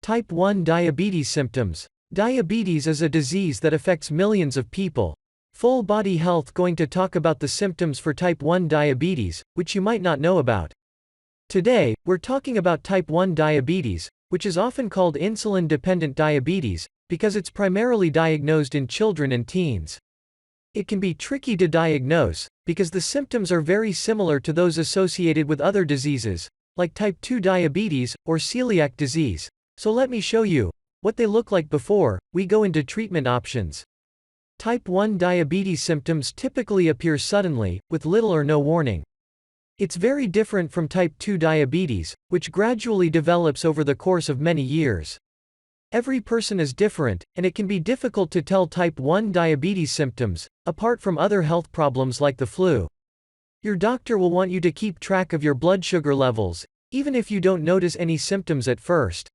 Type 1 diabetes symptoms. Diabetes is a disease that affects millions of people. Full Body Health going to talk about the symptoms for type 1 diabetes, which you might not know about. Today, we're talking about type 1 diabetes, which is often called insulin-dependent diabetes, because it's primarily diagnosed in children and teens. It can be tricky to diagnose, because the symptoms are very similar to those associated with other diseases, like type 2 diabetes or celiac disease. So let me show you what they look like before we go into treatment options. Type 1 diabetes symptoms typically appear suddenly, with little or no warning. It's very different from type 2 diabetes, which gradually develops over the course of many years. Every person is different, and it can be difficult to tell type 1 diabetes symptoms, apart from other health problems like the flu. Your doctor will want you to keep track of your blood sugar levels, even if you don't notice any symptoms at first.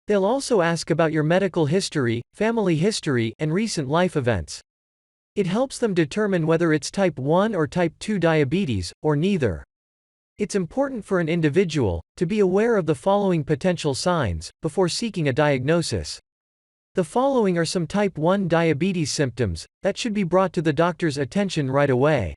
They'll also ask about your medical history, family history, and recent life events. It helps them determine whether it's type 1 or type 2 diabetes, or neither. It's important for an individual to be aware of the following potential signs before seeking a diagnosis. The following are some type 1 diabetes symptoms that should be brought to the doctor's attention right away.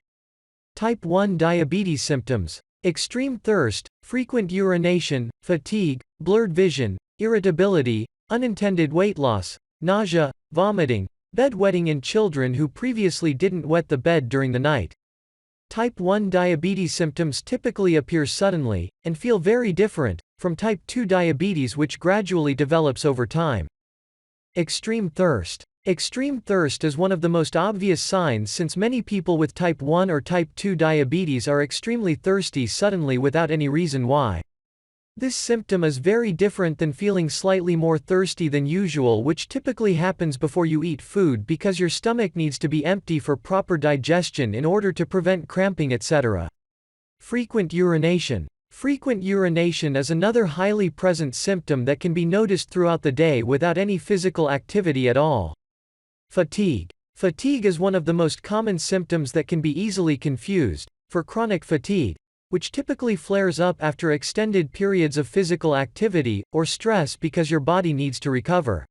Type 1 diabetes symptoms: extreme thirst, frequent urination, fatigue, blurred vision, irritability, unintended weight loss, nausea, vomiting, bedwetting in children who previously didn't wet the bed during the night. Type 1 diabetes symptoms typically appear suddenly, and feel very different from type 2 diabetes, which gradually develops over time. Extreme thirst. Extreme thirst is one of the most obvious signs, since many people with type 1 or type 2 diabetes are extremely thirsty suddenly without any reason why. This symptom is very different than feeling slightly more thirsty than usual, which typically happens before you eat food because your stomach needs to be empty for proper digestion in order to prevent cramping, etc. Frequent urination. Frequent urination is another highly present symptom that can be noticed throughout the day without any physical activity at all. Fatigue. Fatigue is one of the most common symptoms that can be easily confused for chronic fatigue, which typically flares up after extended periods of physical activity or stress because your body needs to recover.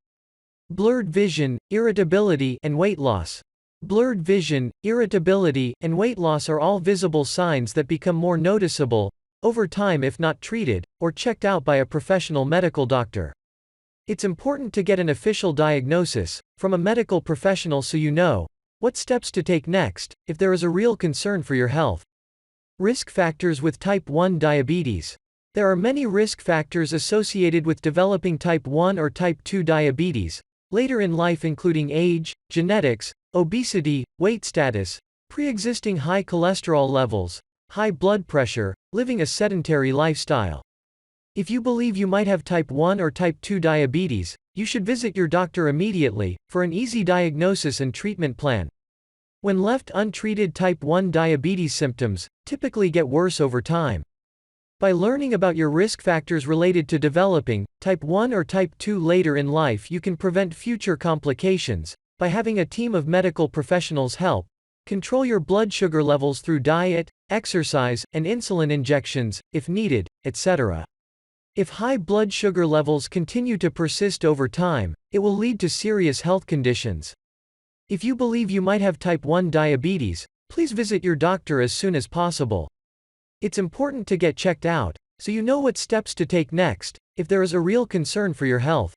Blurred vision, irritability, and weight loss. Blurred vision, irritability, and weight loss are all visible signs that become more noticeable over time if not treated or checked out by a professional medical doctor. It's important to get an official diagnosis from a medical professional so you know what steps to take next if there is a real concern for your health. Risk factors with type 1 diabetes. There are many risk factors associated with developing type 1 or type 2 diabetes later in life, including age, genetics, obesity, weight status, pre-existing high cholesterol levels, high blood pressure, living a sedentary lifestyle. If you believe you might have type 1 or type 2 diabetes, you should visit your doctor immediately for an easy diagnosis and treatment plan. When left untreated, type 1 diabetes symptoms typically get worse over time. By learning about your risk factors related to developing type 1 or type 2 later in life, you can prevent future complications by having a team of medical professionals help control your blood sugar levels through diet, exercise, and insulin injections, if needed, etc. If high blood sugar levels continue to persist over time, it will lead to serious health conditions. If you believe you might have type 1 diabetes, please visit your doctor as soon as possible. It's important to get checked out so you know what steps to take next if there is a real concern for your health.